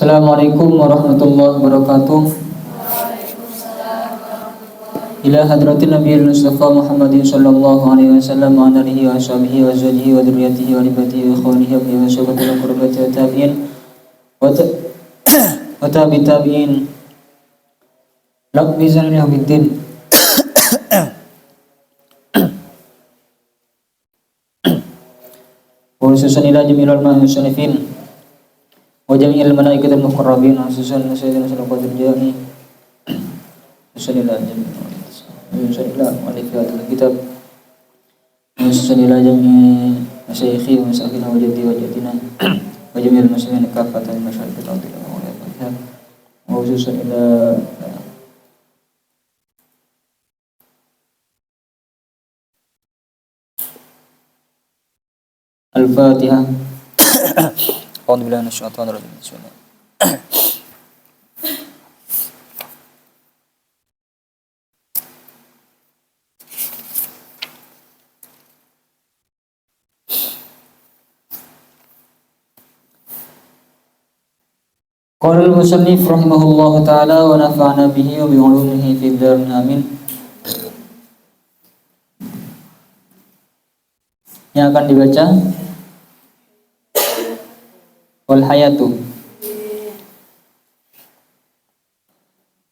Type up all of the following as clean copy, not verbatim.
Assalamualaikum warahmatullahi wabarakatuh. Ila hadratin Nabiyil Mustafa Muhammadin sallallahu alaihi wasallam wa alihi wa sahbihi wa zawjihi wa dzurriyyatihi wa ibadihi wa ikhwanihi wa sahabatihi wa qurrati wa tabi'in wa tabi'in Rabbi zidni ilman. Wa khususan ila jami'il musannifin wa jami'il malaikatil muqarrabin wa khususan sayyidina sallallahu alaihi wasallam sallallahu alaihi wasallam kitab sallallahu jami' masyayikhi wa masakin wa jaddi wa jaddina wa jami'il muslimin kafatan masyarakat wa khususan ila Al-Fatihah. A'udzu billahi minasyaitonir rajim. Bismillah. Qala al-musannif rahimahullahu ta'ala wa nafa'ana bihi wa bi 'ulumihi fid dharin amin. Yang akan dibaca wal hayatu.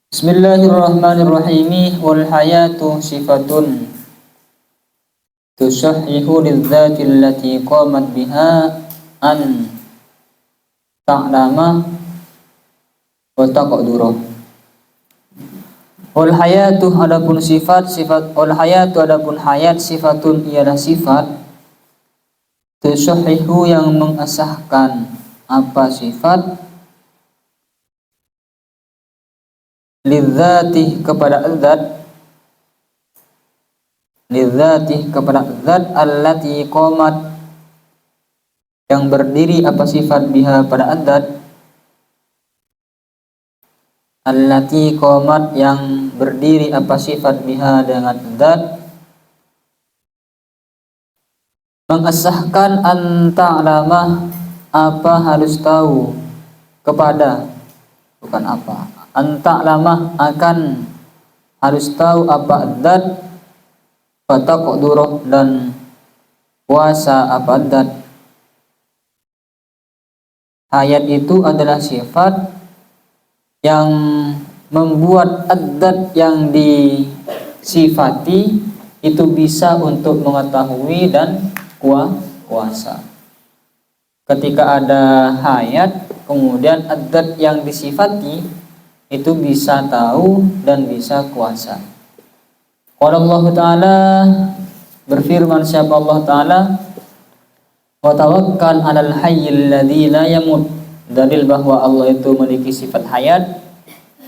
Bismillahirrahmanirrahim. Wal hayatu sifatun tusahhihu lidzati allati qamat biha an ta'lama wa taqdura. Wal hayatu adapun sifat wal hayatu adapun hayat sifatun ialah sifat tusahhihu yang mengesahkan apa sifat lidzati kepada zat allati qamat yang berdiri apa sifat biha pada zat allati qamat yang berdiri apa sifat biha dengan zat mengesahkan anta'lama apa harus tahu kepada bukan apa anta'lama akan harus tahu apa zat fataqdurah dan kuasa apa zat. Hayat itu adalah sifat yang membuat zat yang disifati itu bisa untuk mengetahui dan kuasa. Ketika ada hayat, kemudian zat yang disifati itu bisa tahu dan bisa kuasa. Qala Allah Ta'ala, berfirman siapa Allah Ta'ala, wa tawakkal 'alal hayyil ladzi la yamut. Dalil bahwa Allah itu memiliki sifat hayat.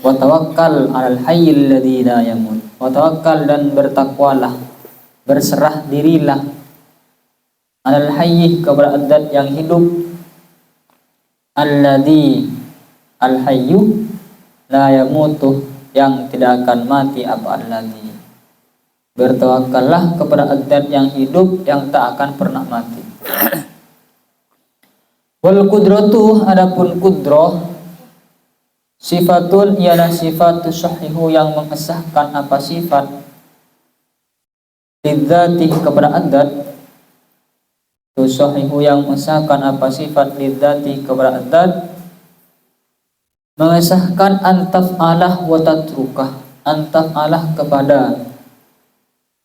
Wa tawakkal 'alal hayyil ladzi la yamut. Wa tawakkal dan bertakwalah, berserah dirilah alal hayy kepada zat yang hidup alladzi al hayyu la yamutu yang tidak akan mati apa alladzi. Bertawakallah kepada zat yang hidup yang tak akan pernah mati. Wal qudratu adapun qudrah sifatun ialah sifat tusahhihu yang mengesahkan apa sifat lidzati kepada zat tusahhihu yang mengesahkan apa sifat lidzati kepada zat mengesahkan antaf'alah wa tatrukah antaf'alah kepada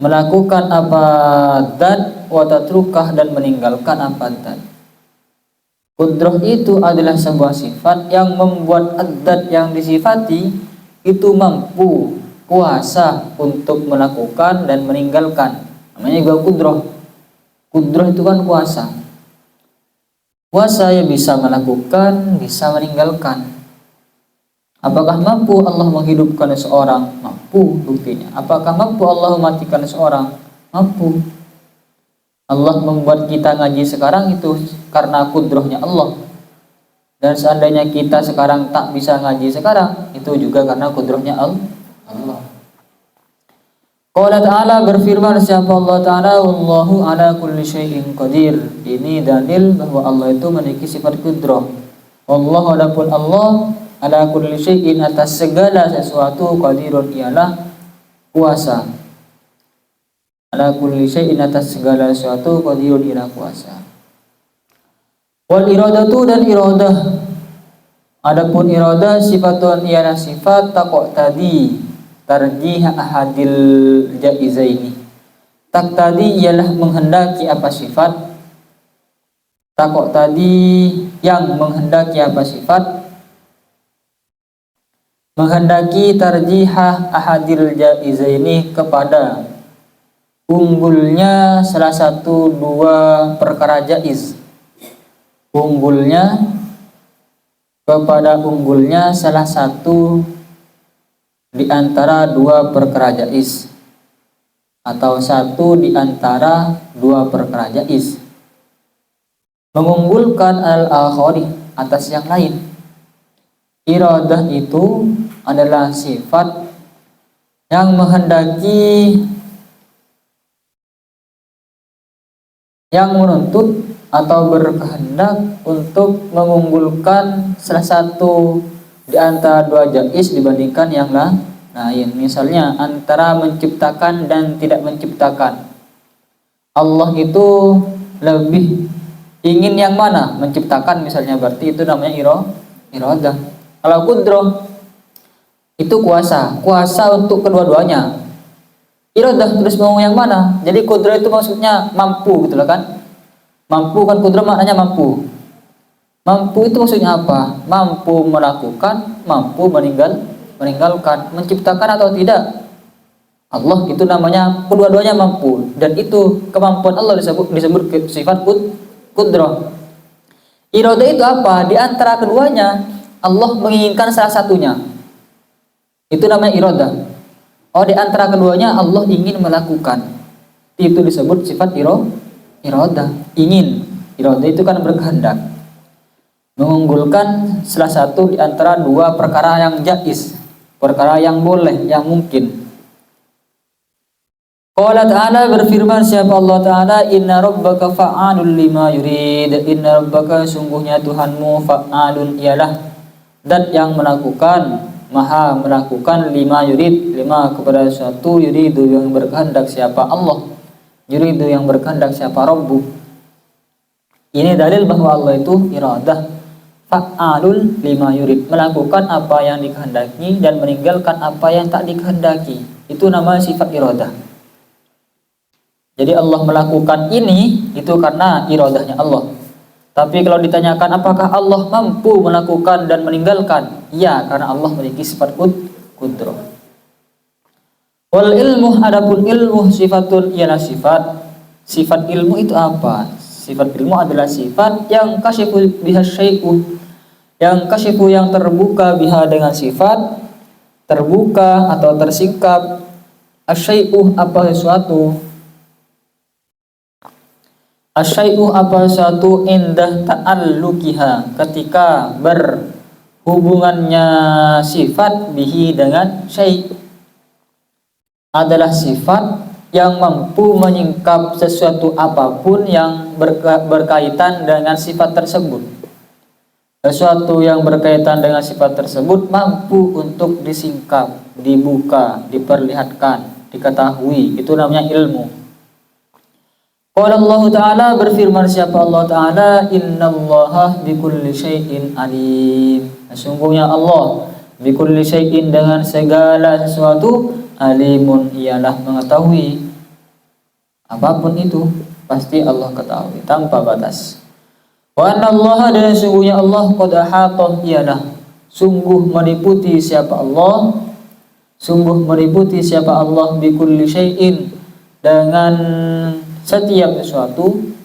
melakukan apa zat wa tatrukah dan meninggalkan apa zat. Qudrah itu adalah sebuah sifat yang membuat zat yang disifati itu mampu kuasa untuk melakukan dan meninggalkan. Namanya juga qudrah. Qudrah itu kan kuasa. Kuasa yang bisa melakukan, bisa meninggalkan. Apakah mampu Allah menghidupkan seseorang? Mampu buktinya. Apakah mampu Allah mematikan seseorang? Mampu. Allah membuat kita ngaji sekarang itu karena qudrahnya Allah. Dan seandainya kita sekarang tak bisa ngaji sekarang, itu juga karena qudrahnya Allah. Qala ta'ala berfirman siapa Allah Ta'ala, wallahu ala kulli syai'in qadir. Ini dalil bahwa Allah itu memiliki sifat qudrah. Wallahu adapun Allah ala kulli syai'in atas segala sesuatu qadirun ialah kuasa. Ala kulli syai'in atas segala sesuatu qadirun ialah kuasa. Wal iradatu dan iradah. Adapun iradah sifatun ialah sifat taqtadi tarjih ahadil jaizaini. Taqtadi ialah menghendaki apa sifat. Taqtadi yang menghendaki apa sifat, menghendaki tarjihah ahadil jaizaini kepada unggulnya salah satu dua perkara jaiz. Unggulnya kepada unggulnya salah satu di antara dua perkara jaiz, atau satu di antara dua perkara jaiz. Mengunggulkan al-akhari atas yang lain. Iradah itu adalah sifat yang menghendaki, yang menuntut atau berkehendak untuk mengunggulkan salah satu di antara dua jaiz dibandingkan yang lain. Misalnya antara menciptakan dan tidak menciptakan. Allah itu lebih ingin yang mana? Menciptakan misalnya, berarti itu namanya iradah. Kalau qudrah itu kuasa untuk kedua-duanya. Iradah terus mau yang mana? Jadi qudrah itu maksudnya mampu gitu loh kan? Mampu kan, qudrah maknanya mampu. Mampu itu maksudnya apa? Mampu melakukan, mampu meninggalkan, menciptakan atau tidak. Allah itu namanya kedua-duanya mampu, dan itu kemampuan Allah disebut sifat qudrah. Iradah itu apa? Di antara keduanya Allah menginginkan salah satunya. Itu namanya iradah. Oh, di antara keduanya Allah ingin melakukan. Itu disebut sifat iradah. Ingin. Iradah itu kan berkehendak. Mengunggulkan salah satu di antara dua perkara yang jaiz, perkara yang boleh, yang mungkin. Allah Ta'ala berfirman, siapa Allah Ta'ala, inna rabbaka fa'alun lima yurid. Inna rabbaka sungguhnya Tuhanmu fa'alun ialah zat yang melakukan, maha melakukan lima yurid, lima kepada suatu, yuridu yang berkehendak siapa Allah, yuridu yang berkehendak siapa Rabbu. Ini dalil bahwa Allah itu iradah, fa'alun lima yurid, melakukan apa yang dikehendaki dan meninggalkan apa yang tak dikehendaki. Itu nama sifat iradah. Jadi Allah melakukan ini itu karena iradahnya Allah. Tapi kalau ditanyakan apakah Allah mampu melakukan dan meninggalkan? Ya, karena Allah memiliki sifat qudrah. Wal ilmu, adapun ilmu sifatun ialah sifat. Sifat ilmu itu apa? Sifat ilmu adalah sifat yang kasyifu biha syai'u, yang kasyifu yang terbuka biha dengan sifat, terbuka atau tersingkap asyai'u apa sesuatu. Asyai'u apa suatu indah ta'alluqiha ketika berhubungannya sifat bihi dengan syai', adalah sifat yang mampu menyingkap sesuatu apapun yang berkaitan dengan sifat tersebut. Sesuatu yang berkaitan dengan sifat tersebut mampu untuk disingkap, dibuka, diperlihatkan, diketahui. Itu namanya ilmu. Qala Allah Ta'ala, berfirman siapa Allah Ta'ala, innallaha bikulli syai'in alim. Sesungguhnya Allah bikulli syai'in dengan segala sesuatu, alimun ialah mengetahui. Apapun itu pasti Allah ketahui tanpa batas. Wa annallaha, dan sesungguhnya Allah qad ahata ialah sungguh meliputi siapa Allah, sungguh meliputi siapa Allah bikulli syai'in dengan setiap sesuatu.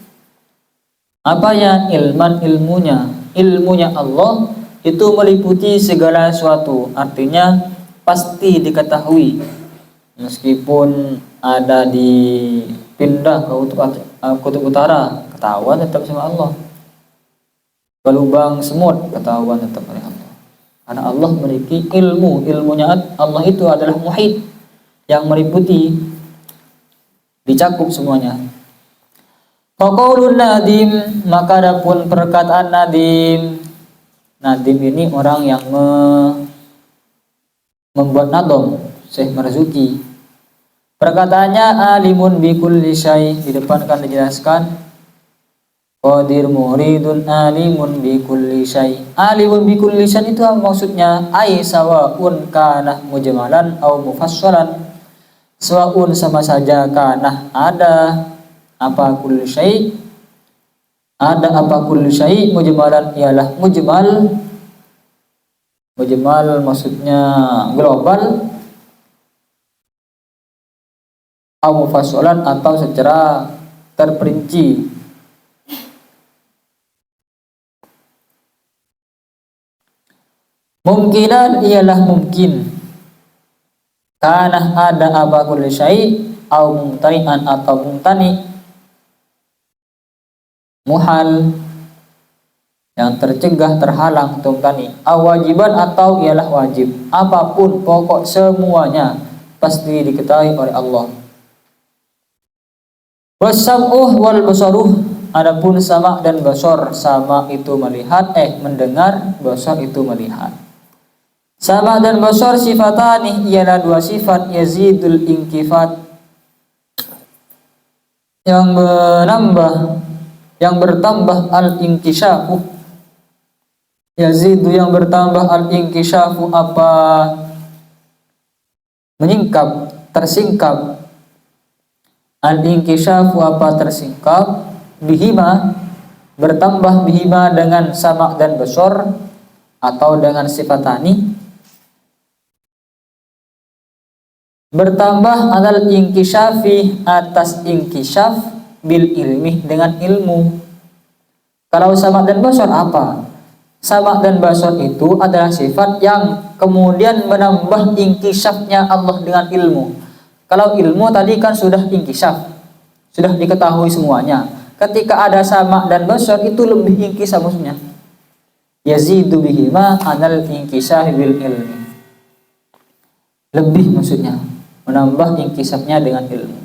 Apanya? Ilmunya Allah itu meliputi segala sesuatu, artinya pasti diketahui. Meskipun ada dipindah ke kutub utara, ketahuan tetap sama Allah. Ke lubang semut, ketahuan tetap oleh Allah. Karena Allah memiliki ilmunya Allah itu adalah muhit, yang meliputi, dicakup semuanya. Faqaulun nadim, maka adapun perkataan nadim, Nadim ini orang yang membuat nadom, Syekh Marzuki. Perkataannya alimun bikulli syai, di depan kan dijelaskan qadir muridun alimun bikulli syai. Alimun bikulli syai itu maksudnya ai sawaun kana mujmalan au mufassalan. Sawaun sama saja, kana ada apa kulli syai, ada apa kulli syai, mujmalan ialah mujmal. Mujmal maksudnya global, au mufassalan atau secara terperinci. Mungkinan ialah mungkin, kana ada apa kulli syai, au mumtani'an atau mumtani, muhal yang tercegah, terhalang atau mumtani, au wajiban atau ialah wajib. Apapun, pokok semuanya pasti diketahui oleh Allah. Wasam'uh wal basaruh, adapun sama dan basar, sama itu melihat, mendengar, basar itu melihat. Sama dan basar sifatani, ialah dua sifat, yazidul inkifat, yang menambah, yang bertambah, al inkishafu, yazidu yang bertambah, al inkishafu apa menyingkap, tersingkap, al inkishafu apa tersingkap, bihima bertambah, bihima dengan sama dan basar atau dengan sifatani, bertambah alal inkishafi atas inkishaf, bil ilmi dengan ilmu. Kalau sama dan basar apa? Sama dan basar itu adalah sifat yang kemudian menambah inkishafnya Allah dengan ilmu. Kalau ilmu tadi kan sudah inkishaf, sudah diketahui semuanya. Ketika ada sama dan basar itu lebih inkishaf maksudnya. Yazidu bihima alal inkishaf bil ilmi. Lebih maksudnya, menambah inkisafnya dengan ilmu.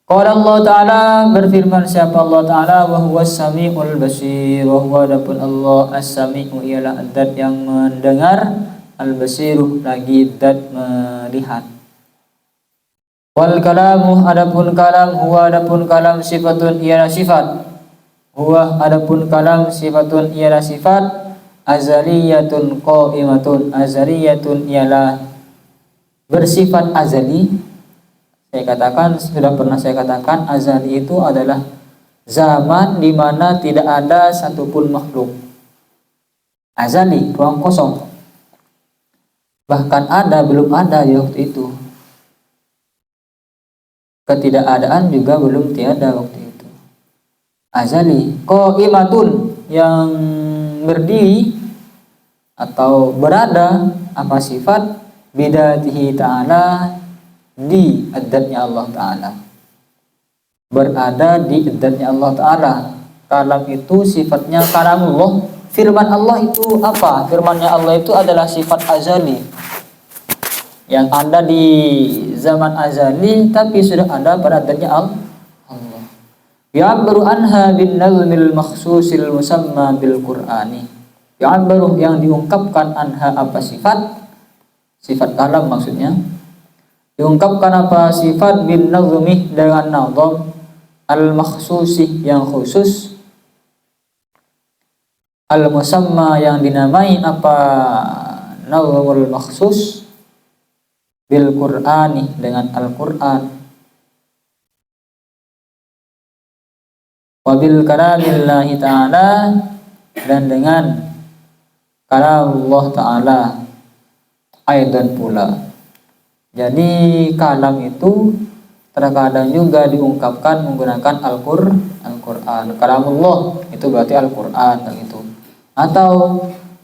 Qala Allah Ta'ala, berfirman siapa Allah Ta'ala, wa huwas sami'ul basir, wa huwa adapun Allah as-sami'u ialah zat yang mendengar, al-basiru lagi zat melihat. Wal kalamu adapun kalam, huwa adapun kalam sifatun ialah sifat, huwa adapun kalam sifatun ialah sifat, azaliyatun qa'imatun, azaliyatun ialah bersifat azali. Sudah pernah saya katakan azali itu adalah zaman di mana tidak ada satupun makhluk. Azali, ruang kosong. Bahkan ada, belum ada di waktu itu. Ketidakadaan juga belum tiada waktu itu. Azali, qaimatun yang berdiri atau berada, apa sifat? Bidatihi ta'ala, di adatnya Allah Ta'ala, berada di adatnya Allah Ta'ala. Kalam itu sifatnya kalamullah. Firman Allah itu apa? Firmannya Allah itu adalah sifat azali yang ada di zaman azali, tapi sudah ada pada adatnya Allah. Ya'abbaru anha bin nazmil makhsusil musamma bil Qur'ani. Ya'abbaru yang diungkapkan, anha apa sifat kalam maksudnya, diungkapkan apa sifat, bin nazmi dengan nazam, al makhsusi yang khusus, al musamma yang dinamai apa nazmul makhsus, bil Qur'ani dengan Al-Qur'an, wabil kalamillahi ta'ala dan dengan kalam Allah Ta'ala aidan pula. Jadi kalam itu terkadang juga diungkapkan menggunakan Al-Qur'an. Kalamullah itu berarti Al-Qur'an gitu. Atau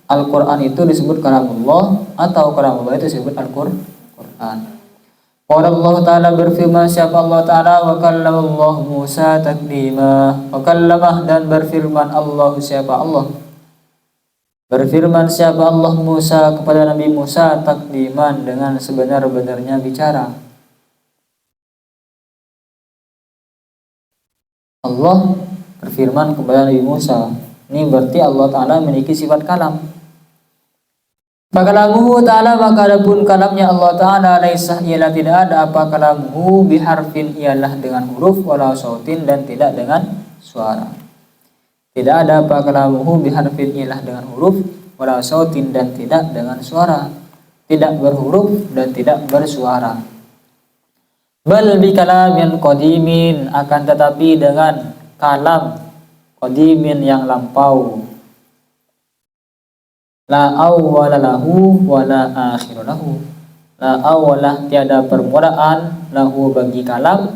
Al-Qur'an itu disebut kalamullah, atau kalamullah itu disebut Al-Qur'an. Qala Allah Ta'ala, berfirman siapa Allah Ta'ala, wa kallamallah Musa taklima, wa kallamah dan berfirman Allah siapa Allah, berfirman siapa Allah Musa kepada Nabi Musa takliman dengan sebenar-benarnya bicara. Allah berfirman kepada Nabi Musa. Ini berarti Allah Ta'ala memiliki sifat kalam. Fakalamuhu ta'ala, maka adapun kalamnya Allah Ta'ala, laisa ialah tidak ada apa kalamuhu biharfin ialah dengan huruf, wala sautin dan tidak dengan suara. Tidak ada apa kalamuhu biharfin ialah dengan huruf, wala sautin dan tidak dengan suara. Tidak berhuruf dan tidak bersuara. Bal bi kalamin qadimin, akan tetapi dengan kalam qadimin yang lampau. La awwala lahu wa la akhir lahu. La awwalah tiada permulaan, lahu bagi kalam,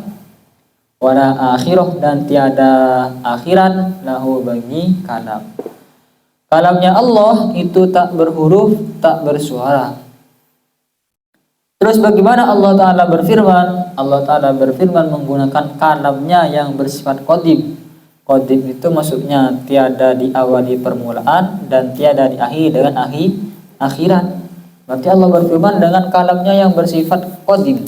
wa la akhirah dan tiada akhiran, lahu bagi kalam. Kalamnya Allah itu tak berhuruf, tak bersuara. Terus bagaimana Allah Ta'ala berfirman? Allah Ta'ala berfirman menggunakan kalamnya yang bersifat qadim. Qadim itu maksudnya tiada diawali permulaan dan tiada diakhiri dengan akhiran. Berarti Allah berfirman dengan kalamnya yang bersifat qadim.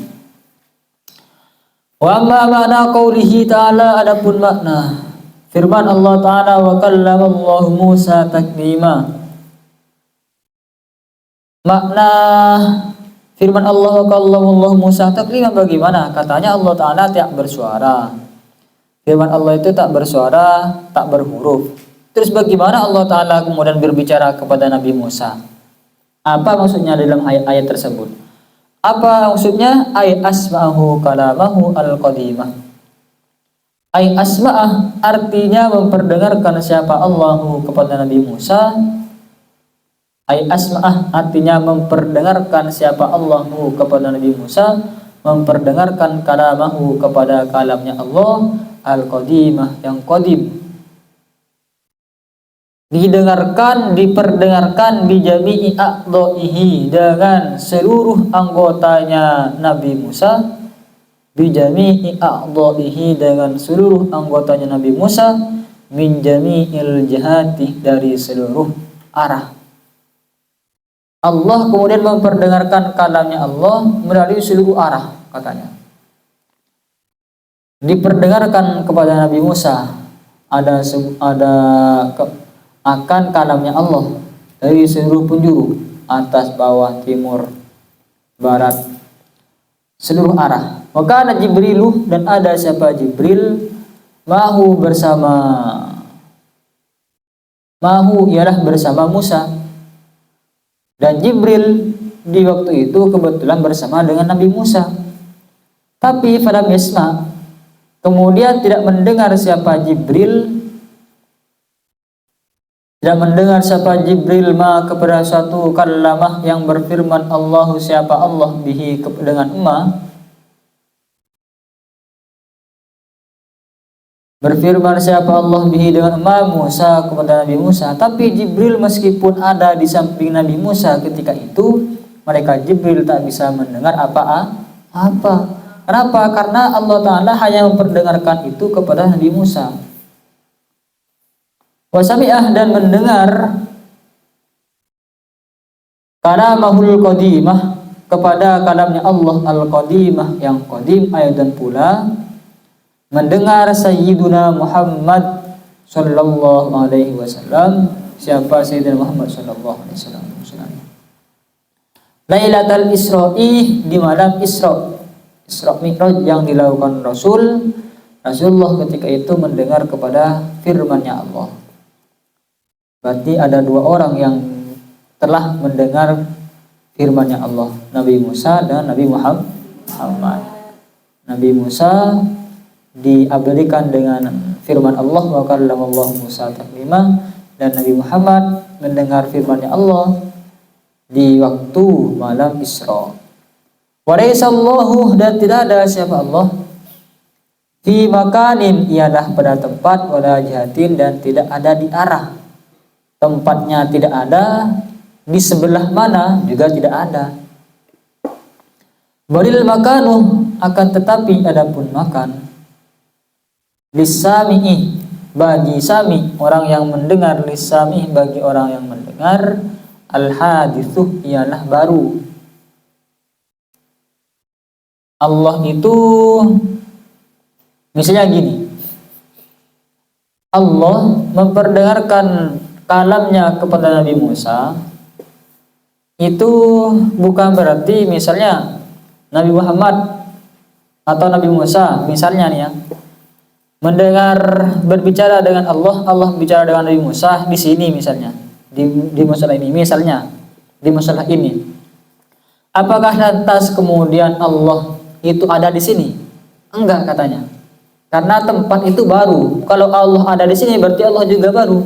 Wa amma makna qaulihi ta'ala, adapun makna firman Allah Ta'ala, wa kallamallahu Musa taklima. Makna firman Allah, wa kallamallahu Musa taklima bagaimana? Katanya Allah Ta'ala tidak bersuara. Firman Allah itu tak bersuara, tak berhuruf. Terus bagaimana Allah Ta'ala kemudian berbicara kepada Nabi Musa? Apa maksudnya dalam ayat tersebut? Apa maksudnya? Ay asma'ahu kalamahu al-qadimah. Ay asma'ah artinya memperdengarkan siapa Allahu kepada Nabi Musa. Ay asma'ah artinya memperdengarkan siapa Allahu kepada Nabi Musa, memperdengarkan kalamahu kepada kalamnya Allah al-qadimah yang qadim. Didengarkan, diperdengarkan bijami'i a'dha'ihi dengan seluruh anggotanya Nabi Musa, bijami'i a'dha'ihi dengan seluruh anggotanya Nabi Musa, min jami'il jihati dari seluruh arah. Allah kemudian memperdengarkan kalamnya Allah melalui seluruh arah, katanya. Diperdengarkan kepada Nabi Musa akan kalamnya Allah dari seluruh penjuru, atas, bawah, timur, barat, seluruh arah. Maka ada Jibrilu dan ada siapa Jibril, mahu bersama, mahu ialah bersama Musa. Dan Jibril di waktu itu kebetulan bersama dengan Nabi Musa. Tapi falam yasma, kemudian tidak mendengar siapa Jibril, tidak mendengar siapa Jibril ma kepada suatu kalamah yang berfirman Allahu siapa Allah bihi dengan ma, berfirman siapa Allah bihi dengan ma Musa kepada Nabi Musa. Tapi Jibril meskipun ada di samping Nabi Musa ketika itu, mereka Jibril tak bisa mendengar apa. Kenapa? Karena Allah Ta'ala hanya memperdengarkan itu kepada Nabi Musa. Wasami'ah dan mendengar kalamahul qadimah kepada kalamnya Allah al-qadimah yang qadim, ayatan pula mendengar Sayyiduna Muhammad sallallahu alaihi wasallam. Siapa Sayyidina Muhammad sallallahu alaihi wasallam? Lailatul Isra'i, di malam Isra Mi'raj yang dilakukan Rasulullah ketika itu mendengar kepada firman-Nya Allah. Berarti ada dua orang yang telah mendengar firman-Nya Allah, Nabi Musa dan Nabi Muhammad. Nabi Musa diabadikan dengan firman Allah, wa kallamallahu Musa taklima, dan Nabi Muhammad mendengar firman-Nya Allah di waktu malam Isra. Wa laysallahu, dan tidak ada siapa Allah, fi makanin ialah pada tempat, wala jihatin dan tidak ada di arah. Tempatnya tidak ada, di sebelah mana juga tidak ada. Balil makanu, akan tetapi adapun makan, lisami'i bagi sami orang yang mendengar, lisami bagi orang yang mendengar, al-hadithu ialah baru. Allah itu misalnya gini, Allah memperdengarkan kalamnya kepada Nabi Musa itu bukan berarti misalnya Nabi Muhammad atau Nabi Musa misalnya nih ya, mendengar berbicara dengan Allah, Allah bicara dengan Nabi Musa di sini misalnya, di masalah ini misalnya, di masalah ini. Apakah lantas kemudian Allah itu ada di sini? Enggak katanya. Karena tempat itu baru. Kalau Allah ada di sini berarti Allah juga baru.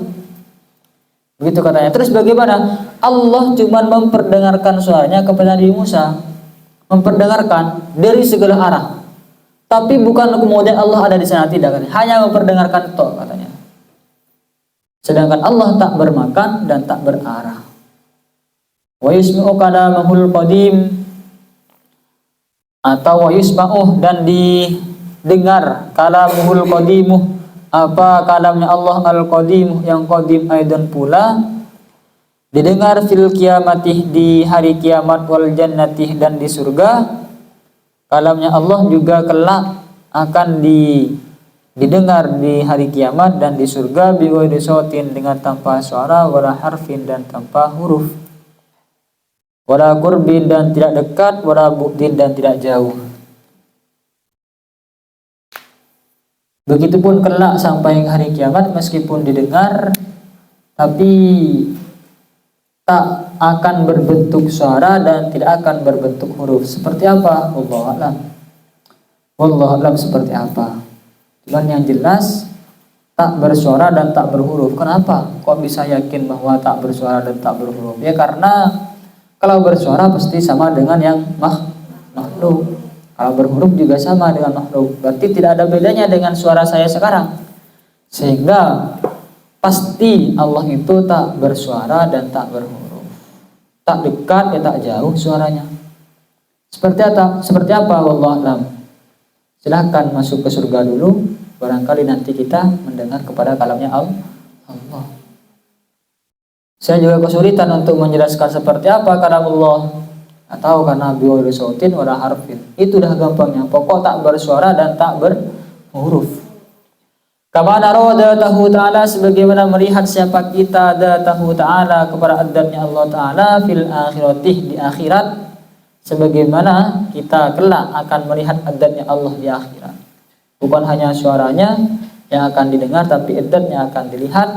Begitu katanya. Terus bagaimana? Allah cuma memperdengarkan suaranya kepada Nabi Musa. Memperdengarkan dari segala arah. Tapi bukan kemudian Allah ada di sana, tidak katanya. Hanya memperdengarkan toh katanya. Sedangkan Allah tak bermakan dan tak berarah. Wa yusmi'u kalamahul qadim, atau wa yusma'u dan didengar kalamul qadimuh, apa kalamnya Allah al-qadim yang qadim aidan pula, didengar fil kiamatih di hari kiamat, wal jannatih dan di surga. Kalamnya Allah juga kelak akan didengar di hari kiamat dan di surga, bi ghairi sautin dengan tanpa suara, wala harfin dan tanpa huruf, wala qurbin dan tidak dekat, wala bu'din dan tidak jauh. Begitupun kelak sampai hari kiamat, meskipun didengar tapi tak akan berbentuk suara dan tidak akan berbentuk huruf. Seperti apa? Wallahu a'lam. Wallahu a'lam seperti apa. Cuman yang jelas tak bersuara dan tak berhuruf. Kenapa? Kok bisa yakin bahwa tak bersuara dan tak berhuruf? Ya karena kalau bersuara pasti sama dengan yang makhluk. Kalau berhuruf juga sama dengan makhluk. Berarti tidak ada bedanya dengan suara saya sekarang. Sehingga pasti Allah itu tak bersuara dan tak berhuruf. Tak dekat ya tak jauh suaranya. Seperti apa? Seperti apa? Wallahu a'lam. Silahkan masuk ke surga dulu. Barangkali nanti kita mendengar kepada kalamnya Allah. Saya juga kesulitan untuk menjelaskan seperti apa kalamullah atau karena biwiri sautin wala harfin. Itu dah gampangnya. Pokok tak bersuara dan tak berhuruf. Kama narada tahu ta'ala, sebagaimana melihat siapa kita tahu ta'ala kepada adatnya Allah ta'ala fil akhiratih di akhirat, sebagaimana kita kelak akan melihat adatnya Allah di akhirat. Bukan hanya suaranya yang akan didengar tapi adatnya akan dilihat.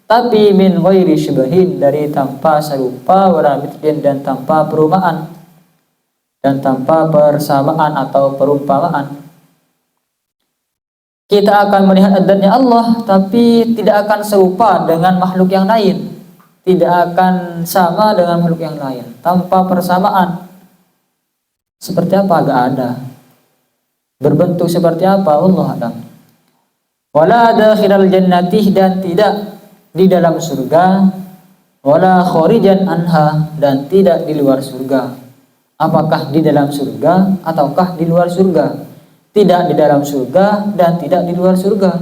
Tapi min ghairi syubahin, dari tanpa serupa, wala mithlin dan tanpa perumpamaan dan tanpa persamaan atau perumpamaan. Kita akan melihat adatnya Allah tapi tidak akan serupa dengan makhluk yang lain, tidak akan sama dengan makhluk yang lain, tanpa persamaan. Seperti apa? Agak ada. Berbentuk seperti apa? Allah a'lam. Wala dakhilal jannati, dan tidak di dalam surga, wala kharijan anha, dan tidak di luar surga. Apakah di dalam surga ataukah di luar surga? Tidak di dalam surga dan tidak di luar surga.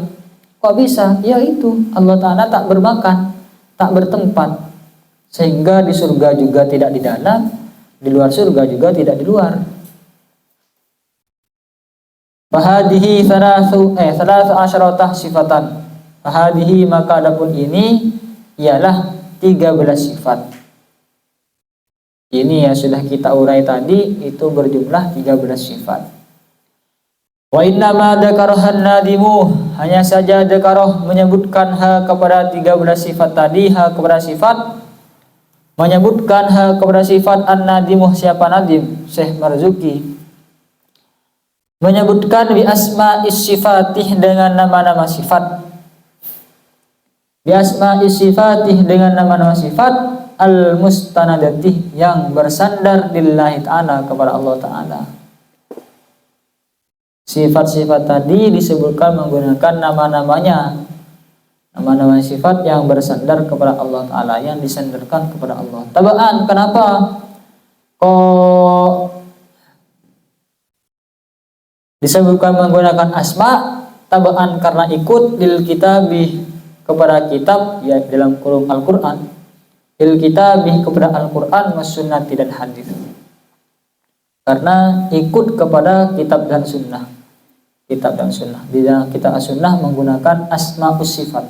Kok bisa? Ya itu, Allah Ta'ala tak bermakan, tak bertempat, sehingga di surga juga tidak di dalam, di luar surga juga tidak di luar. Fahadihi thalathu asyaratah sifatan. Fahadihi, maka adapun ini ialah 13 sifat. Ini ya sudah kita urai tadi, itu berjumlah 13 sifat. Wa inna ma dzakarahan nadimu, hanya saja dzakaroh menyebutkan kepada 13 sifat tadi, kepada sifat, menyebutkan kepada sifat an-nadimuh. Siapa nadim? Syekh Marzuki menyebutkan bi asma'is sifatih, dengan nama-nama sifat. Bi asma'is sifatih, dengan nama-nama sifat, al-mustanadatih, yang bersandar lillahi ta'ala, kepada Allah ta'ala. Sifat-sifat tadi disebutkan menggunakan nama-namanya, nama-nama sifat yang bersandar kepada Allah ta'ala, yang disandarkan kepada Allah. Tabaan, kenapa kok disebutkan menggunakan asma? Tabaan karena ikut lil kitabih, kepada kitab, ya dalam kurung Al-Quran, lil kitabih kepada Al-Quran, was sunnati dan hadis. Karena ikut kepada kitab dan sunnah, kitab dan sunnah. Di dalam kitab as-sunnah menggunakan asma'us sifat.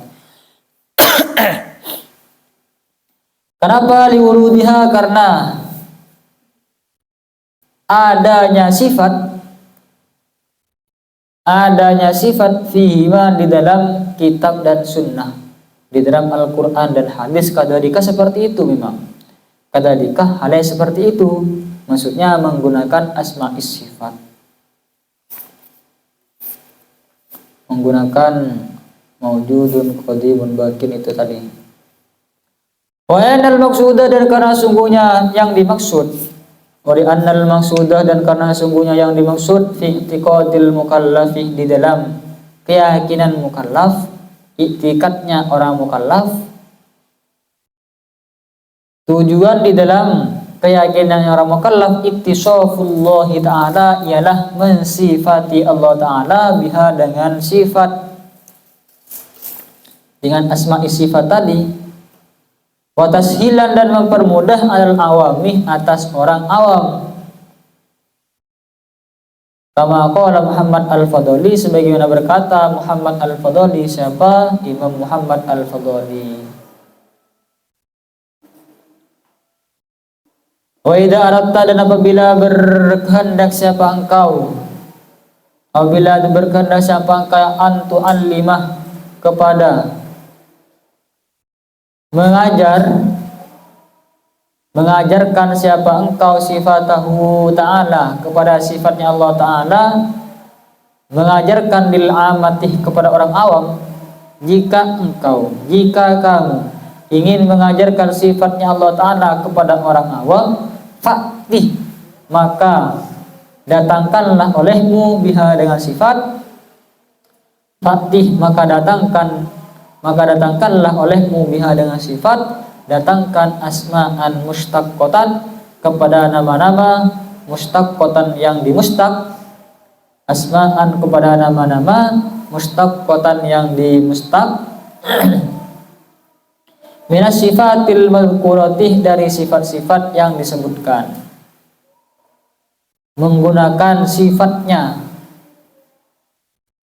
Kenapa liwurudiha? Karena adanya sifat fihima di dalam kitab dan sunnah, di dalam Al-Quran dan hadis. Kadzalika seperti itu memang. Kadzalika halnya seperti itu. Maksudnya menggunakan asma'is sifat. Menggunakan maujudun, qadimun, bakin itu tadi. Wa anal maqsudah, dan karena sungguhnya yang dimaksud. Wa annal maqsudah, dan karena sungguhnya yang dimaksud fi i'tiqadil mukallafi, di dalam keyakinan mukallaf, i'tikadnya orang mukallaf. Tujuan di dalam keyakinan orang mukallaf ittisafullahi ta'ala ialah mensifati Allah Ta'ala biha, dengan sifat, dengan asma'i sifat tadi. Wa tashilan, dan mempermudah alal awami, atas orang awam. Kama qala Muhammad Al-Fadhali, sebagaimana berkata Muhammad Al-Fadhali. Siapa? Imam Muhammad Al-Fadhali. Wa idza aradta, dan apabila berkehendak siapa engkau, apabila berkehendak siapa engkau, antu alimah, kepada mengajarkan siapa engkau sifatahu ta'ala, kepada sifatnya Allah Ta'ala, mengajarkan lil amatih, kepada orang awam. Jika kamu ingin mengajarkan sifatnya Allah Ta'ala kepada orang awam, faktih, maka datangkanlah olehmu biha, dengan sifat. Faktih, maka datangkanlah olehmu biha, dengan sifat. Datangkan asma'an mustaqqatan, kepada nama-nama mustaqqatan yang dimustaq. Asma'an, kepada nama-nama mustaqqatan yang dimustaq. Minas sifatil mazkuratih, dari sifat-sifat yang disebutkan. Menggunakan sifatnya,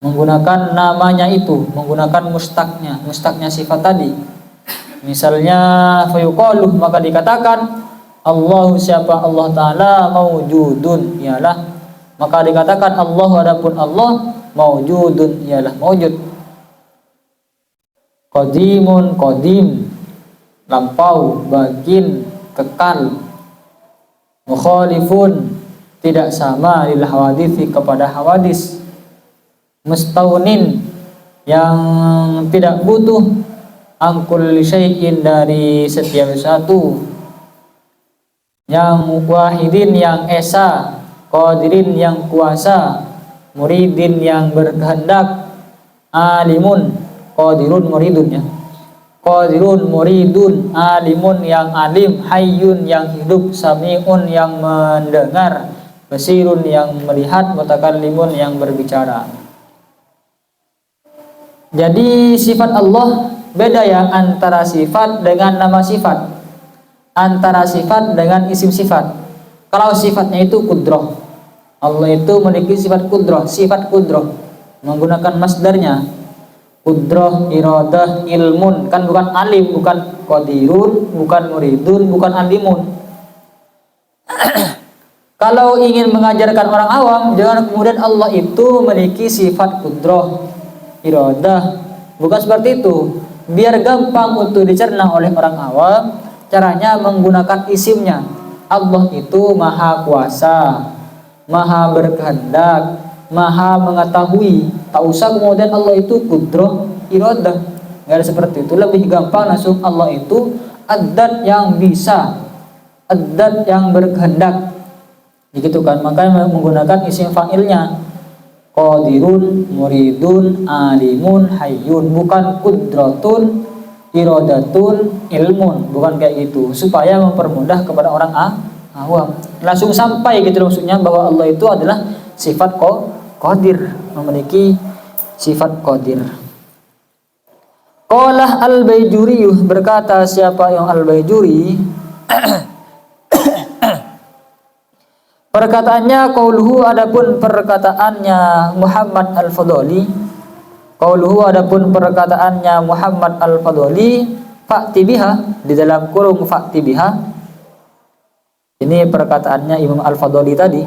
menggunakan namanya itu, menggunakan mustaqnya sifat tadi. Misalnya fayuqalu, maka dikatakan Allahu, siapa Allah Ta'ala, maujudun, ialah, maka dikatakan Allah, adapun Allah, maujudun, ialah maujud. Qadimun, qadim, lampau, bakin, kekal. Mukhalifun, tidak sama, lil hawadithi, kepada hawadis. Mustaunin, yang tidak butuh, angkul syai'in, dari setiap sesuatu. Yang wahidin, yang esa. Qadirin, yang kuasa. Muridin, yang berkehendak. Alimun, qadirun, muridun, ya. Qadirun, muridun, alimun, yang alim, hayyun, yang hidup, sami'un, yang mendengar, basirun, yang melihat, mutakallimun, yang berbicara. Jadi sifat Allah beda ya, antara sifat dengan nama sifat, antara sifat dengan isim sifat. Kalau sifatnya itu kudrah, Allah itu memiliki sifat kudrah, menggunakan masdarnya. Kudrah, iradah, ilmun, kan bukan alim, bukan qadirun, bukan muridun, bukan alimun. Kalau ingin mengajarkan orang awam, jangan kemudian Allah itu memiliki sifat kudrah, iradah, bukan seperti itu. Biar gampang untuk dicerna oleh orang awam, caranya menggunakan isimnya. Allah itu maha kuasa, maha berkehendak, maha mengetahui. Tak usah kemudian Allah itu kudrah, iradah, nggak ada seperti itu. Lebih gampang langsung Allah itu adzat yang bisa, adzat yang berkehendak, begitu kan. Makanya menggunakan isim fa'ilnya, qadirun, muridun, alimun, hayyun, bukan kudratun, iradatun, ilmun, bukan kayak gitu, supaya mempermudah kepada orang awam. Langsung sampai gitu maksudnya, bahwa Allah itu adalah sifat qadir, memiliki sifat qadir. Qala al-Baijuri, berkata siapa yang al-Baijuri, perkataannya qauluhu, adapun perkataannya Muhammad Al-Fadhali, qauluhu, adapun perkataannya Muhammad Al-Fadhali, fa'ti biha, di dalam kurung fa'ti biha, Ini perkataannya Imam Al-Fadhali tadi.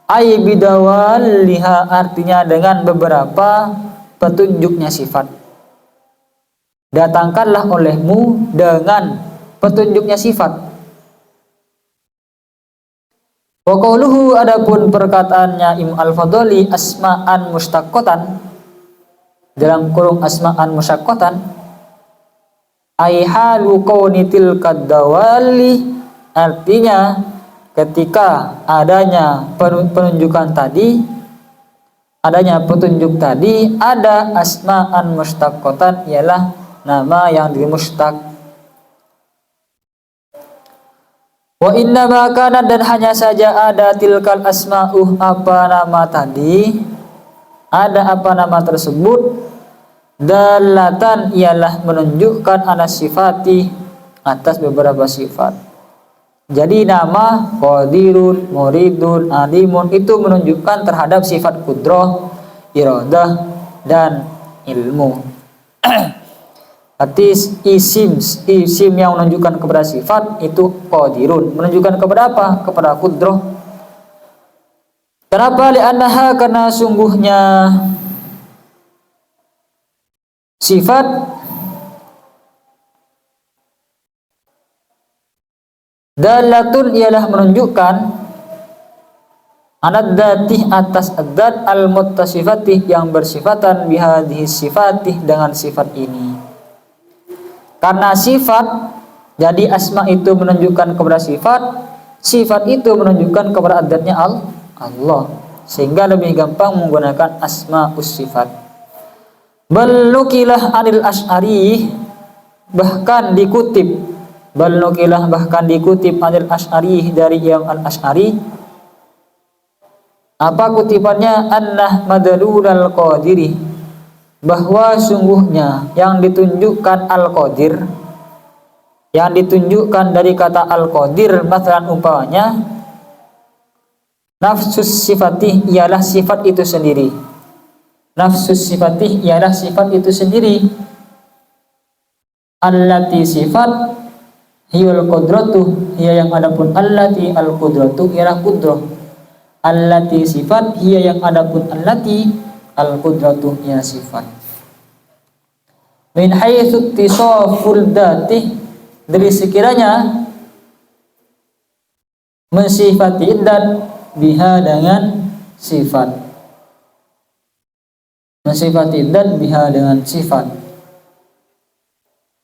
Ai bidawaliha, artinya dengan beberapa petunjuknya sifat. Datangkanlah olehmu dengan petunjuknya sifat. Wa qauluhu, adapun perkataannya Imam Al-Fadhali, asma'an mustaqqatan, dalam kurung asma'an musyaqqatan, ai halu kauni tilka dawali, artinya ketika adanya penunjukan tadi, adanya petunjuk tadi, ada asma'an mustaqqatan, ialah nama yang dimustaq. Wa inna ma kana, dan hanya saja ada tilkal asma'u, apa nama tadi, ada apa nama tersebut, dalatan, ialah menunjukkan ala sifati, atas beberapa sifat. Jadi nama qadirun, muridun, alimun itu menunjukkan terhadap sifat qudrah, iradah, dan ilmu. Arti isim yang menunjukkan kepada sifat itu qadirun, menunjukkan kepada apa? Kepada qudrah. Kenapa? Li'annaha, karena sungguhnya sifat dalatun, ialah menunjukkan anad dzati, atas adzat, al muttasifati, yang bersifatan bihadhihi sifati, dengan sifat ini. Karena sifat, jadi asma itu menunjukkan kepada sifat, sifat itu menunjukkan kepada adzatnya Allah, sehingga lebih gampang menggunakan asmaus sifat. Bal nukilah anil Asy'ari, bahkan dikutip, bal nukilah bahkan dikutip anil Asy'ari, dari Imam Al-Asy'ari. Apa kutipannya? Annah madlulal qadiri, bahwa sungguhnya yang ditunjukkan al-qadir, yang ditunjukkan dari kata al-qadir, masalan umpamanya nafsus sifatih, ialah sifat itu sendiri. Nafsus sifatih ialah sifat itu sendiri. Allati, sifat, hiyul qudratu, hiya yang adapun, allati al-qudratu, ialah qudrah. Allati, sifat, hiya yang adapun, allati al-qudratu, ya sifat. Min haitsu tisaful dzati, dari sekiranya mensifati dzat, biha, dengan sifat. Mensifati dzat biha, dengan sifat.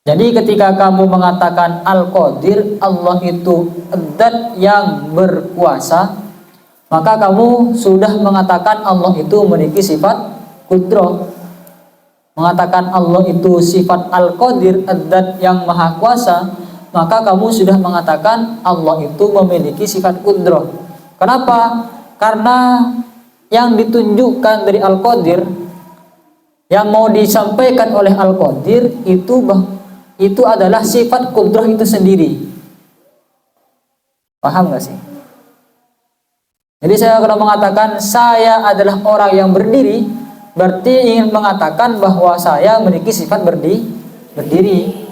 Jadi ketika kamu mengatakan al-qadir, Allah itu dzat yang berkuasa, maka kamu sudah mengatakan Allah itu memiliki sifat qudrah. Mengatakan Allah itu sifat al-qadir, dzat yang maha kuasa, maka kamu sudah mengatakan Allah itu memiliki sifat qudrah. Kenapa? Karena yang ditunjukkan dari al-qadir, yang mau disampaikan oleh al-qadir itu adalah sifat qudrah itu sendiri. Paham gak sih? Jadi saya kalau mengatakan saya adalah orang yang berdiri, berarti ingin mengatakan bahwa saya memiliki sifat berdiri.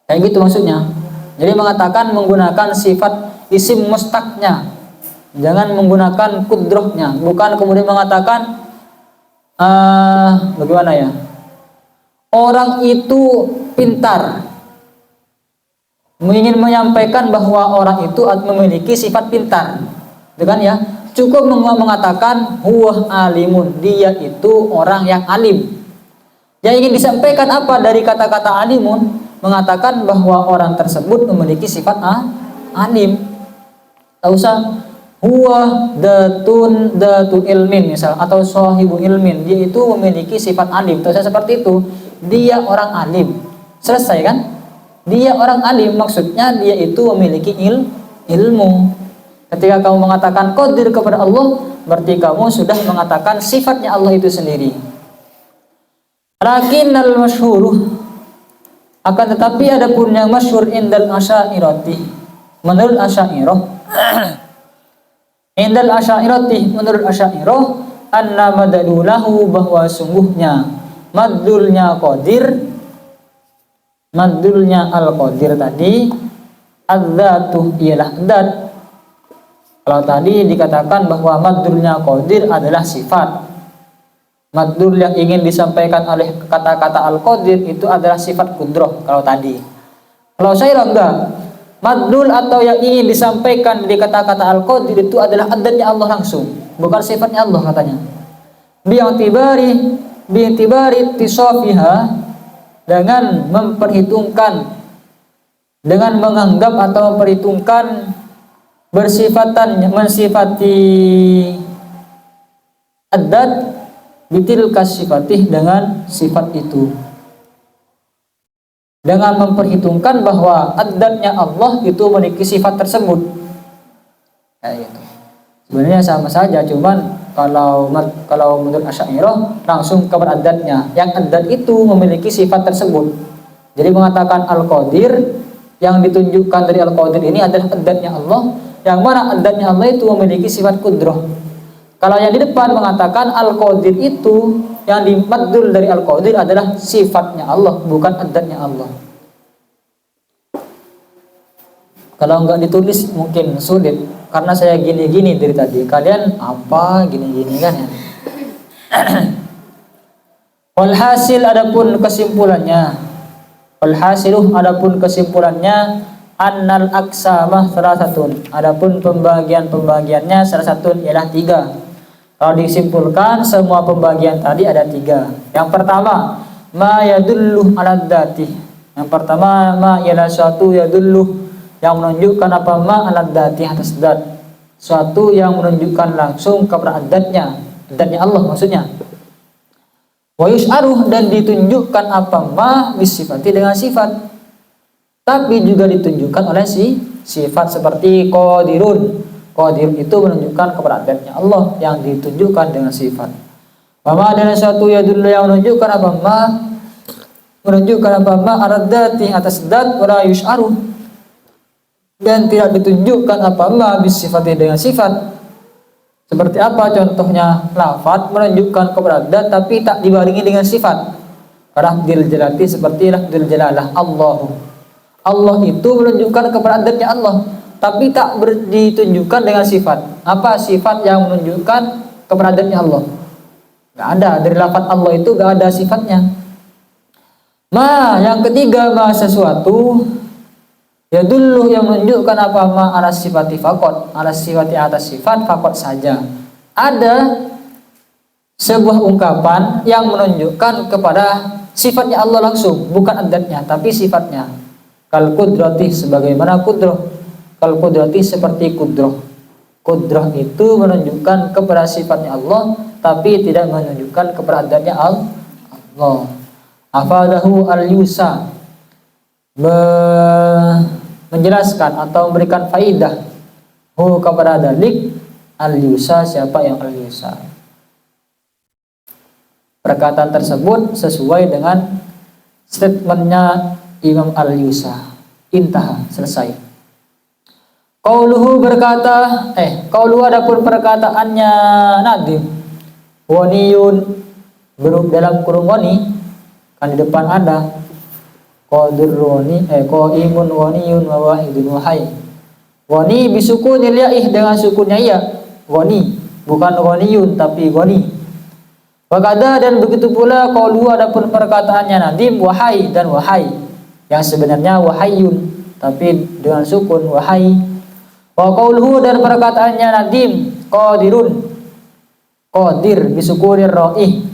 Kayak gitu maksudnya. Jadi mengatakan menggunakan sifat isim mustaqnya, jangan menggunakan qudrahnya. Bukan kemudian mengatakan bagaimana ya, orang itu pintar, ingin menyampaikan bahwa orang itu memiliki sifat pintar, kan ya? Cukup mengatakan huwa alimun, dia itu orang yang alim. Yang ingin disampaikan apa dari kata-kata alimun? Mengatakan bahwa orang tersebut memiliki sifat alim. Tak usah huwa datu ilmin misal, atau sahibu ilmin, dia itu memiliki sifat alim. Tak usah seperti itu. Dia orang alim. Selesai kan? Dia orang alim, maksudnya dia itu memiliki ilmu. Ketika kamu mengatakan qadir kepada Allah, berarti kamu sudah mengatakan sifatnya Allah itu sendiri. Lakinnal masyhur, akan tetapi adapun yang masyhur indal asy'ariyati, menurut asy'ariyah, indal asy'ariyati, menurut asy'ariyah, anna madlulahu, bahwa sungguhnya madlulnya qadir, madlulnya al-qadir tadi, adzatu ialah dzat, Kalau tadi dikatakan bahwa maddulnya qadir adalah sifat, maddul yang ingin disampaikan oleh kata-kata al-qadir itu adalah sifat kudrah kalau tadi. Kalau saya enggak, maddul atau yang ingin disampaikan di kata-kata al-qadir itu adalah adatnya Allah langsung, bukan sifatnya Allah katanya. Bi'tibari tisofiha, dengan memperhitungkan, dengan menganggap atau memperhitungkan mensifati adat bitilka sifatih, dengan sifat itu, dengan memperhitungkan bahwa adatnya Allah itu memiliki sifat tersebut. Gitu. Sebenarnya sama saja, cuman kalau menurut Asy'ariyah langsung kepada adatnya, yang adat itu memiliki sifat tersebut. Jadi mengatakan al-qadir, yang ditunjukkan dari al-qadir ini adalah adatnya Allah, yang mana adatnya Allah itu memiliki sifat kudrah. Kalau yang di depan mengatakan al-qadir itu, yang dimaddul dari al-qadir adalah sifatnya Allah, bukan adatnya Allah. Kalau enggak ditulis mungkin sulit, karena saya gini-gini dari tadi, kalian apa gini-gini kan ya. Walhasil, adapun kesimpulannya, walhasiluh, adapun kesimpulannya, annal aqsamah salasatun, adapun pembagiannya salah satu ialah 3. Kalau disimpulkan semua pembagian tadi ada 3. Yang pertama, ma yadullu ala dzati. Yang pertama, ma ialah suatu yadullu, yang menunjukkan apa, ma ala dzati, atas zat, suatu yang menunjukkan langsung kepada adatnya Allah maksudnya. Wa yus'aruh, dan ditunjukkan apa, ma bisifati, dengan sifat, tapi juga ditunjukkan oleh sifat, seperti qadirun. Qadir itu menunjukkan kepada adatnya Allah yang ditunjukkan dengan sifat. Wa ma, dan suatu yadullu, yang menunjukkan apa, ma ala dzati, atas zat, wala yus'aruh, dan tidak ditunjukkan apa, ma bisifati, dengan sifat. Seperti apa contohnya? Lafaz menunjukkan kepada zat tapi tak dibarengi dengan sifat. Lafzul jalati, seperti lafzul jalalah Allah itu menunjukkan kepada zatnya Allah, tapi tak ditunjukkan dengan sifat. Apa sifat yang menunjukkan kepada zatnya Allah? Gak ada, dari lafaz Allah itu gak ada sifatnya. Ma, yang ketiga, ma sesuatu ya dulu, yang menunjukkan apa, ma ala sifati fakot, ala sifati, atas sifat, fakot saja. Ada sebuah ungkapan yang menunjukkan kepada sifatnya Allah langsung, bukan adatnya tapi sifatnya. Kal kudrati, sebagaimana kudrah. Kal kudrati, seperti kudrah. Kudrah itu menunjukkan kepada sifatnya Allah tapi tidak menunjukkan kepada adatnya Allah. Afadahu al-yusa, menjelaskan atau memberikan faidah kepada dalik al-yusa, siapa yang al-yusa. Perkataan tersebut sesuai dengan statementnya Imam al-Yusa. Intaha, selesai. Qauluhu, berkata, qauluhu, adapun perkataannya Nadim, waniyun, dalam kurung wani, kan di depan ada qadiruni, qaimun waniyun wa wahidun wahai. Wani bisukunil ya'ih, dengan sukunnya ya, wani, bukan waniyun tapi wani. Wakada, dan begitu pula qaulu, adapun perkataannya Nadim, wahai dan wahai, yang sebenarnya wahayun tapi dengan sukun wahai. Wa qauluhu, dan perkataannya Nadim, qadirun, qadir bisukunir ra'ih,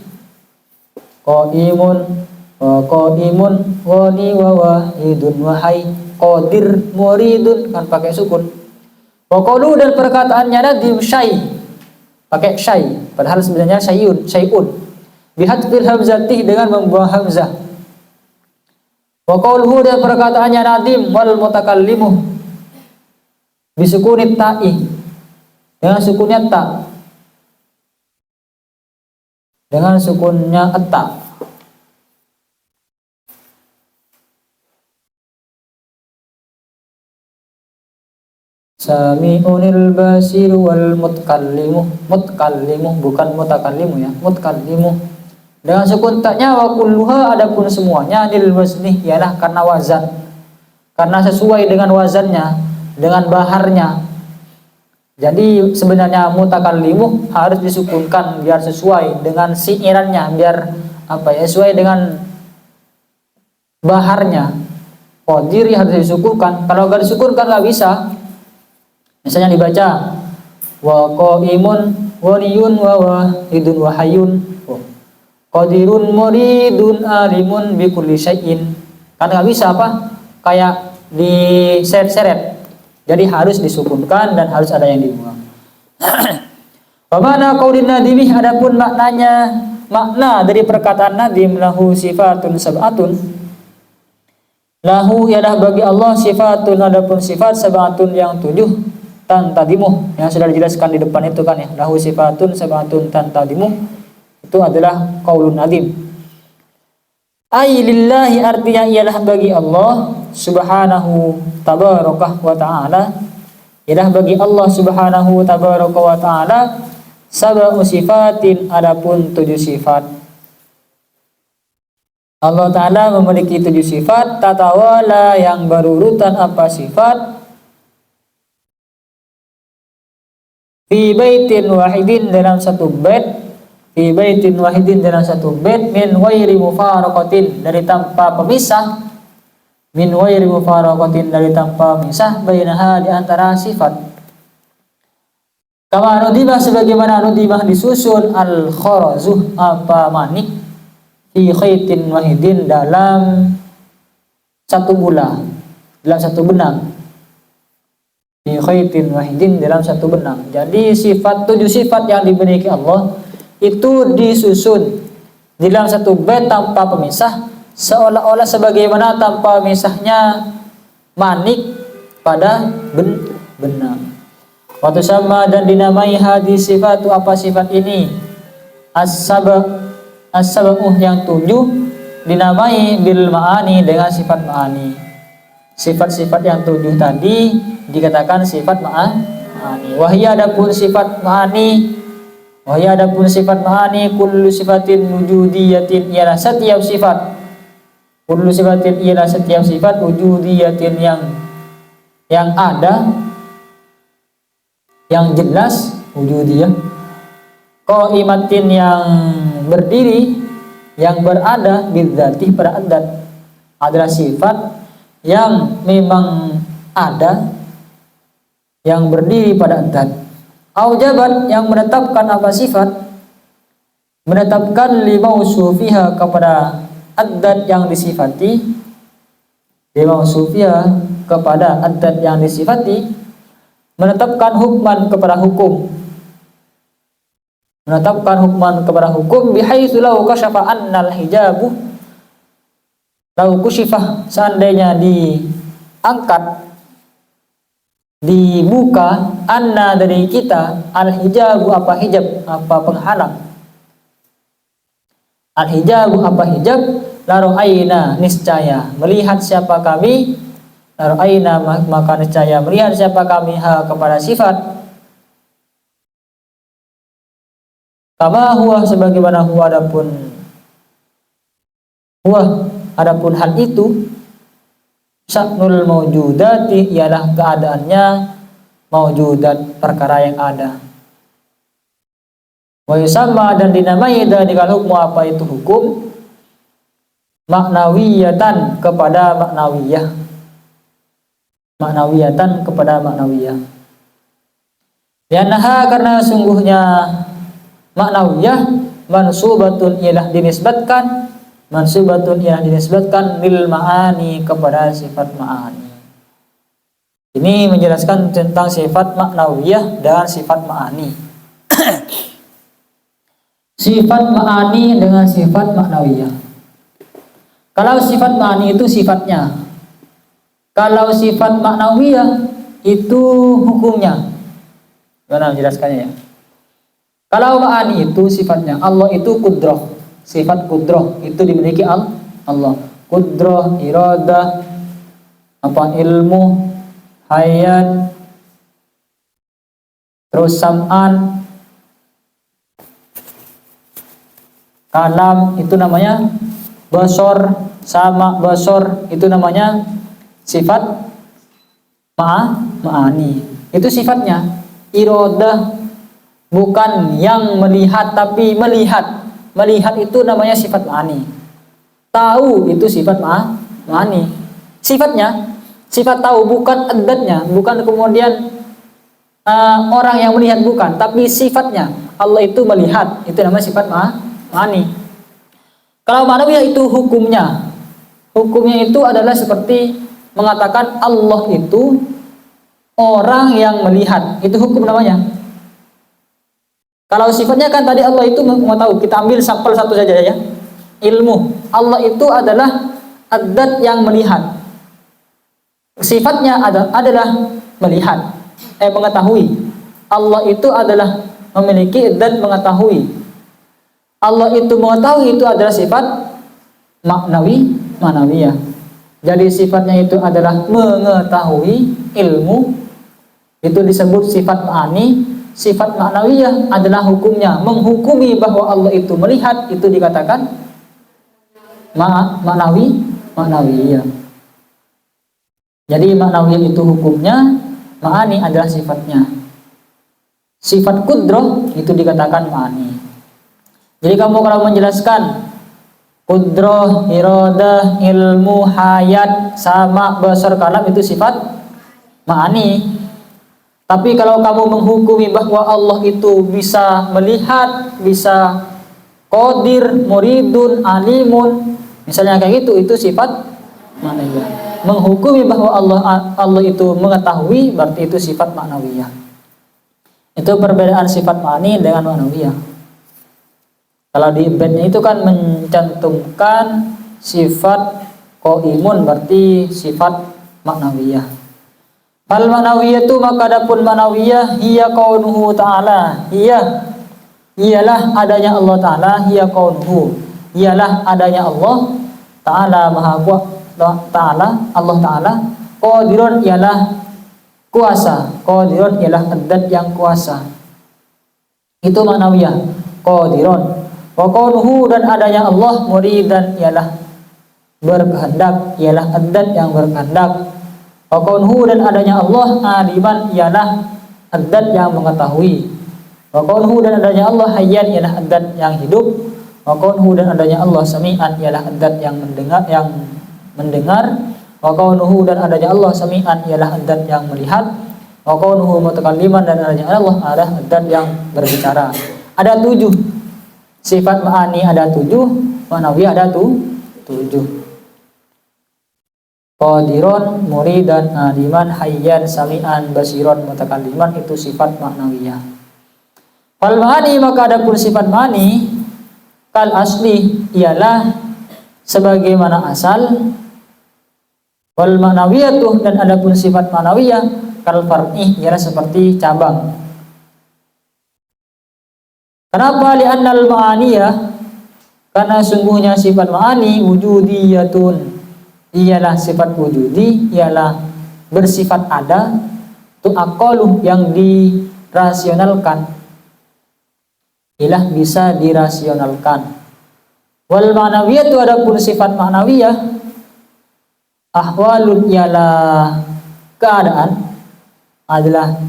qaimun wani wa wahidun wahai. Qadir muridun kan pakai sukun. Wa qauluhu, dan perkataannya Nadim, syai, pakai syai, padahal sebenarnya syai'un bihadfil hamzati, dengan membuang hamzah. Wa qauluhu, dan perkataannya Nadim, wal mutakallimu bisukunit ta'i, dengan sukunnya ta, dengan sukunnya ta. Sami'unil basiru wal mutakallimu, bukan mutakallimu ya, mutakallimu, dengan sukun taknya. Wa kulluha, adapun semuanya, lil wazni, ialah karena wazan, karena sesuai dengan wazannya, dengan baharnya. Jadi sebenarnya mutakallimu harus disukunkan biar sesuai dengan siirannya, biar sesuai dengan baharnya. Qadiri harus disukunkan. Kalau gak disukunkan gak bisa. Misalnya dibaca wa qaimun waliyun wa wahidun wa hayyun. Qadirun muridun alimun bi kulli syai'in. Kan gak bisa kayak diseret-seret. Jadi harus disukunkan dan harus ada yang dibuang. Wa mana qaulin nadimi, adapun makna dari perkataan nadim, lahu sifatun sab'atun. Lahu ialah bagi Allah sifatun, adapun sifat sab'atun yang 7 tantadimu, yang sudah dijelaskan di depan itu kan ya. Lahu sifatun sab'atun tantadimu itu adalah qaulun nadim. Ay lillahi artinya ialah bagi Allah subhanahu tabarakah wa ta'ala, ialah bagi Allah subhanahu tabaraka wa ta'ala sab'u sifatin, adapun 7 sifat. Allah ta'ala memiliki 7 sifat, tatawala yang berurutan sifat, fi baitin wahidin dalam satu bait, fi baitin wahidin dalam satu bait, min ghairi mufaraqatin dari tanpa pemisah, min ghairi mufaraqatin dari tanpa pemisah, bainaha di antara sifat. Kama nudimah sebagaimana nudimah disusun al kharazuh manik, fi khaitin wahidin dalam satu bulan, dalam satu benang. Fi khaitin wahidin dalam satu benang. Jadi 7 sifat yang dimiliki Allah itu disusun di dalam satu bait tanpa pemisah, seolah-olah sebagaimana tanpa pemisahnya manik pada benang. Waktu sama dan dinamai hadis sifatu sifat ini as-sab'u yang 7 dinamai bil ma'ani dengan sifat ma'ani. Sifat-sifat yang 7 tadi dikatakan sifat ma'ani. Wahia adapun sifat ma'ani, kullu sifatin wujudiyatin ialah setiap sifat, kullu sifatin ialah setiap sifat wujudiyatin yang ada, yang jelas, wujudiyah, qaimatin yang berdiri, yang berada, bidzati pada adat, adalah sifat yang memang ada, yang berdiri pada adat. Aujabat yang menetapkan sifat, menetapkan limausufiha kepada adat yang disifati, limausufiha kepada adat yang disifati, menetapkan hukman kepada hukum, menetapkan hukman kepada hukum, bihaitsu law kasyafa annal hijabu, law kusyifah seandainya diangkat, dibuka, anna dari kita, al hijabu hijab, penghalang, al hijabu hijab, la ra'ayna niscaya melihat siapa kami, la ra'ayna maka niscaya melihat siapa kami kepada sifat, kama huwa sebagaimana huwa adapun hal itu, sya'nul mawjudati ialah keadaannya mawjudat perkara yang ada. Wa yusamma dan dinamai dalikal hukmu itu hukum, maknawiyatan kepada maknawiyah, maknawiyatan kepada maknawiyah. Yanaha karena sungguhnya maknawiyah mansubatun ialah dinisbatkan, lil ma'ani kepada sifat ma'ani. Ini menjelaskan tentang sifat maknawiyah dan sifat ma'ani. Sifat ma'ani dengan sifat maknawiyah. Kalau sifat ma'ani itu sifatnya, kalau sifat maknawiyah itu hukumnya. Gimana menjelaskannya ya? Kalau ma'ani itu sifatnya, Allah itu kudrah, sifat kudrah itu dimiliki Allah. Kudrah, iradah, ilmu, hayat, terus sam'an, kalam itu namanya basor, sama basor itu namanya sifat ma'ani. Itu sifatnya. iradah, bukan yang melihat tapi melihat. Melihat itu namanya sifat ma'ani. Tahu itu sifat ma'ani. Sifatnya, sifat tahu, bukan adatnya, bukan kemudian orang yang melihat, bukan, tapi sifatnya. Allah itu melihat, itu namanya sifat ma'ani. Kalau ma'nawiyah itu hukumnya. Hukumnya itu adalah seperti mengatakan Allah itu orang yang melihat. Itu hukum namanya. Kalau sifatnya kan tadi Allah itu mau tahu. Kita ambil sampel satu saja ya. Ilmu. Allah itu adalah adat yang melihat. Sifatnya adalah melihat, mengetahui. Allah itu adalah memiliki adat mengetahui. Allah itu mengetahui itu adalah sifat ma'nawiyah. Jadi sifatnya itu adalah mengetahui, ilmu. Itu disebut sifat ma'ani. Sifat ma'nawiyah adalah hukumnya, menghukumi bahwa Allah itu melihat, itu dikatakan ma'nawiyah. Jadi ma'nawiyah itu hukumnya, ma'ani adalah sifatnya. Sifat kudrah itu dikatakan ma'ani. Jadi kamu kalau menjelaskan kudrah, iradah, ilmu, hayat, sama, basar, kalam itu sifat ma'ani. Tapi kalau kamu menghukumi bahwa Allah itu bisa melihat, bisa qadir, muridun, alimun, misalnya kayak gitu, itu sifat ma'nawiyah. Menghukumi bahwa Allah itu mengetahui, berarti itu sifat ma'nawiyah. Itu perbedaan sifat ma'ani dengan ma'nawiyah. Kalau di bednya itu kan mencantumkan sifat qaimun, berarti sifat ma'nawiyah. Fal ma'nawiyah itu maka adapun ma'nawiyah hiya kaunuhu ta'ala. Iyalah adanya Allah Ta'ala, hiya kaunuhu. Iyalah adanya Allah Ta'ala Maha Ta'ala, Allah Ta'ala. Qadirun ialah kuasa. Qadirun ialah adat yang kuasa. Itu ma'nawiyah. Qadirun. Wa kaunuhu dan adanya Allah muridan ialah berkehendak, ialah adat yang berkehendak. Wa kaunuhu dan adanya Allah aliman ialah adat yang mengetahui. Wa kaunuhu dan adanya Allah hayyan ialah adat yang hidup. Wa kaunuhu dan adanya Allah sami'an ialah adat yang mendengar. Wa kaunuhu dan adanya Allah sami'an ialah adat yang melihat. Wa kaunuhu mutakalliman dan adanya Allah adalah adat yang berbicara. Ada 7 sifat ma'ani, ada 7 ma'nawiyah, ada 7. Qadirun, muridan, aliman, hayyan, sami'an, basiron, mutakalliman, itu sifat ma'nawiyah. Fal ma'ani maka adapun sifat ma'ani kal asli ialah sebagaimana asal. Wal ma'nawiyatuh dan adapun sifat ma'nawiyah kal far'i ialah seperti cabang. Kenapa? Li'annal ma'aniyah, karena sungguhnya sifat ma'ani wujudiyatun, ialah sifat wujudi, ialah bersifat ada, tu aqaluh yang dirasionalkan, ialah bisa dirasionalkan. Wal ma'nawiyah itu adapun sifat ma'nawiyah ahwalun ialah keadaan, adalah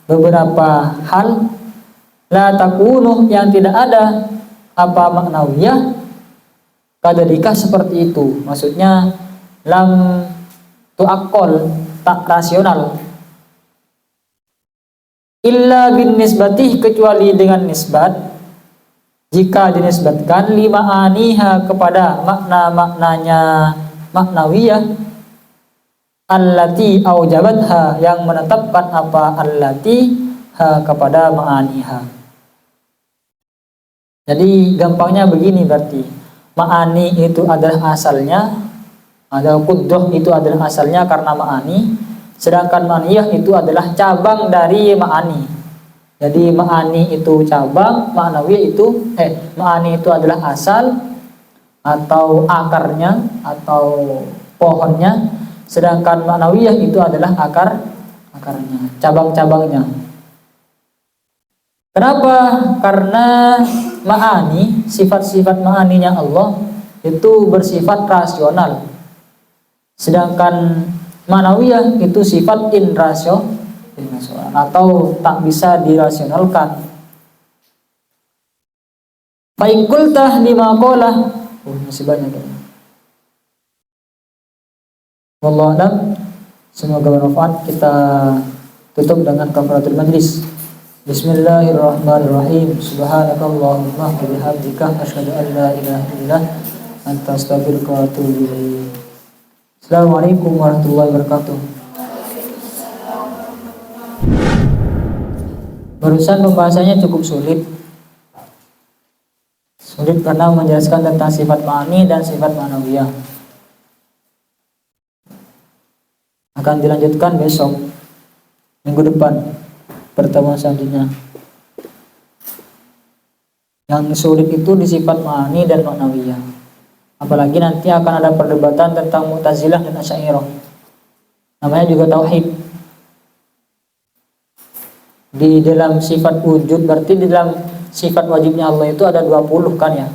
beberapa hal, la takunuh yang tidak ada apa ma'nawiyah kadalika seperti itu, maksudnya lam tu'aqqal, tak rasional, illa bin nisbatih, kecuali dengan nisbat, jika dinisbatkan lima aniha kepada makna-maknanya ma'nawiyah, allati aujabatha yang menetapkan apa allati ha kepada ma'aniha. Jadi gampangnya begini, berarti ma'ani itu adalah asalnya, ada qudrah itu adalah asalnya karena ma'ani, sedangkan ma'niyah itu adalah cabang dari ma'ani. Jadi ma'ani itu cabang, ma'nawiyah itu ma'ani itu adalah asal atau akarnya atau pohonnya, sedangkan ma'nawiyah itu adalah akarnya, cabang-cabangnya. Kenapa? Karena ma'ani, sifat-sifat ma'aninya Allah itu bersifat rasional, sedangkan ma'nawiyah itu sifat dengan seorang, atau tak bisa dirasionalkan. Faikultah lima qala, masih banyak ya. Wallahu a'lam. Semoga bermanfaat. Kita tutup dengan kafaratul majlis. Bismillahirrahmanirrahim. Subhanakallahumma wa bihamdika asyhadu an la ilaha illa anta astaghfiruka wa atubu ilaik. Assalamualaikum warahmatullahi wabarakatuh. Barusan pembahasannya cukup sulit karena menjelaskan tentang sifat ma'ani dan sifat ma'nawiyah. Akan dilanjutkan besok, minggu depan, pertemuan selanjutnya. Yang sulit itu di sifat ma'ani dan ma'nawiyah. Apalagi nanti akan ada perdebatan tentang Mu'tazilah dan Asy'ariyah. Namanya juga tauhid. Di dalam sifat wujud, berarti di dalam sifat wajibnya Allah itu ada 20 kan ya.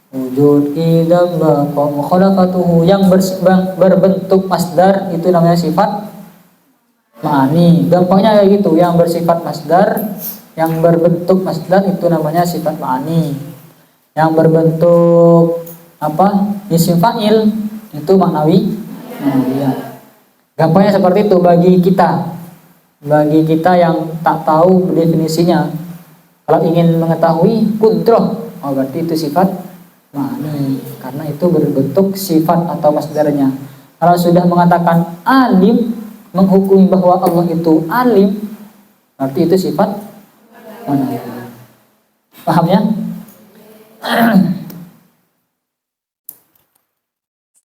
Wujud, idam, baqa, mukhalafatuhu, yang berbentuk masdar itu namanya sifat ma'ani. Gampangnya kayak gitu, yang bersifat masdar, yang berbentuk masdar itu namanya sifat ma'ani. Yang berbentuk isim fa'il itu maknawi. Ya. Gampangnya seperti itu bagi kita yang tak tahu definisinya. Kalau ingin mengetahui kudrah, berarti itu sifat ma'ani, karena itu berbentuk sifat atau masdarnya. Kalau sudah mengatakan alim, menghukumi bahwa Allah itu alim, berarti itu sifat ma'ani. Paham ya?